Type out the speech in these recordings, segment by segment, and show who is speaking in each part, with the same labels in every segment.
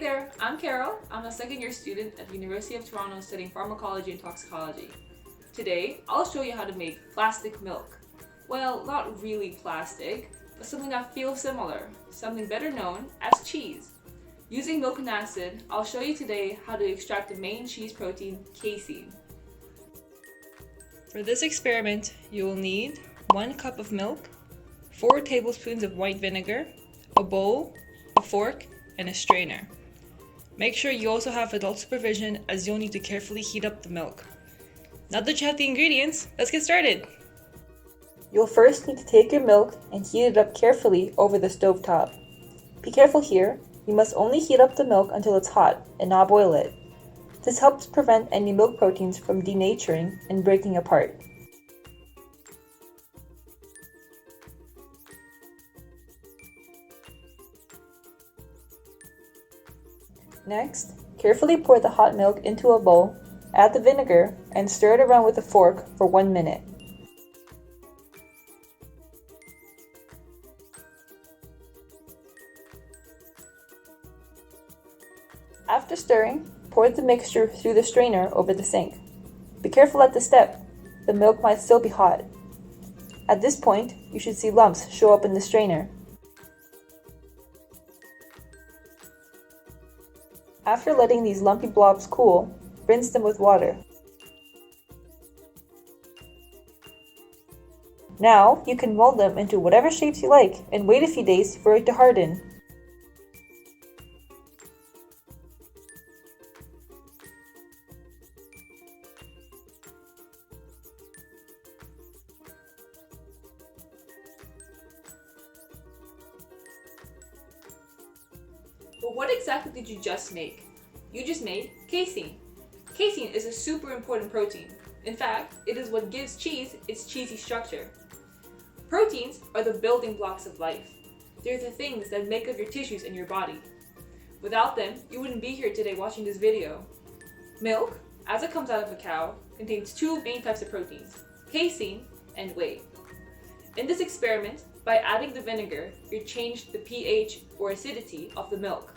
Speaker 1: there, I'm Carol. I'm a second-year student at the University of Toronto studying pharmacology and toxicology. Today, I'll show you how to make plastic milk. Well, not really plastic, but something that feels similar, something better known as cheese. Using milk and acid, I'll show you today how to extract the main cheese protein, casein. For this experiment, you will need 1 cup of milk, 4 tablespoons of white vinegar, a bowl, a fork, and a strainer. Make sure you also have adult supervision as you'll need to carefully heat up the milk. Now that you have the ingredients, let's get started! You'll first need to take your milk and heat it up carefully over the stove top. Be careful here, you must only heat up the milk until it's hot and not boil it. This helps prevent any milk proteins from denaturing and breaking apart. Next, carefully pour the hot milk into a bowl, add the vinegar, and stir it around with a fork for 1 minute. After stirring, pour the mixture through the strainer over the sink. Be careful at this step, the milk might still be hot. At this point, you should see lumps show up in the strainer. After letting these lumpy blobs cool, rinse them with water. Now, you can mold them into whatever shapes you like and wait a few days for it to harden. But what exactly did you just make? You just made casein. Casein is a super important protein. In fact, it is what gives cheese its cheesy structure. Proteins are the building blocks of life. They're the things that make up your tissues in your body. Without them, you wouldn't be here today watching this video. Milk, as it comes out of a cow, contains 2 main types of proteins, casein and whey. In this experiment, by adding the vinegar, you change the pH or acidity of the milk.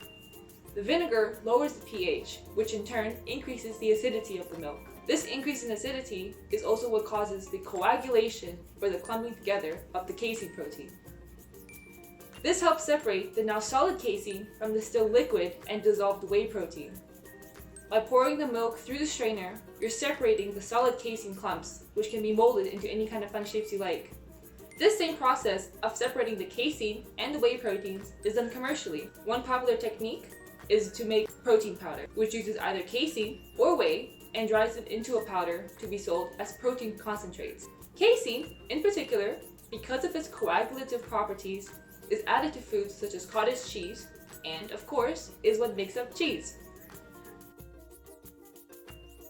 Speaker 1: The vinegar lowers the pH, which in turn increases the acidity of the milk. This increase in acidity is also what causes the coagulation or the clumping together of the casein protein. This helps separate the now solid casein from the still liquid and dissolved whey protein. By pouring the milk through the strainer, you're separating the solid casein clumps, which can be molded into any kind of fun shapes you like. This same process of separating the casein and the whey proteins is done commercially. One popular technique is to make protein powder, which uses either casein or whey and dries it into a powder to be sold as protein concentrates. Casein, in particular, because of its coagulative properties, is added to foods such as cottage cheese and, of course, is what makes up cheese.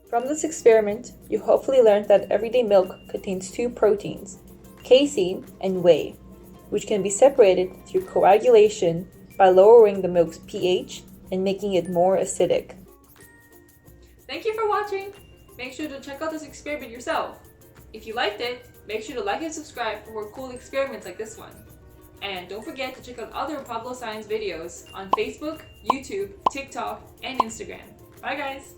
Speaker 1: From this experiment, you hopefully learned that everyday milk contains 2 proteins, casein and whey, which can be separated through coagulation by lowering the milk's pH and making it more acidic. Thank you for watching! Make sure to check out this experiment yourself. If you liked it, make sure to like and subscribe for more cool experiments like this one. And don't forget to check out other Pablo Science videos on Facebook, YouTube, TikTok, and Instagram. Bye guys!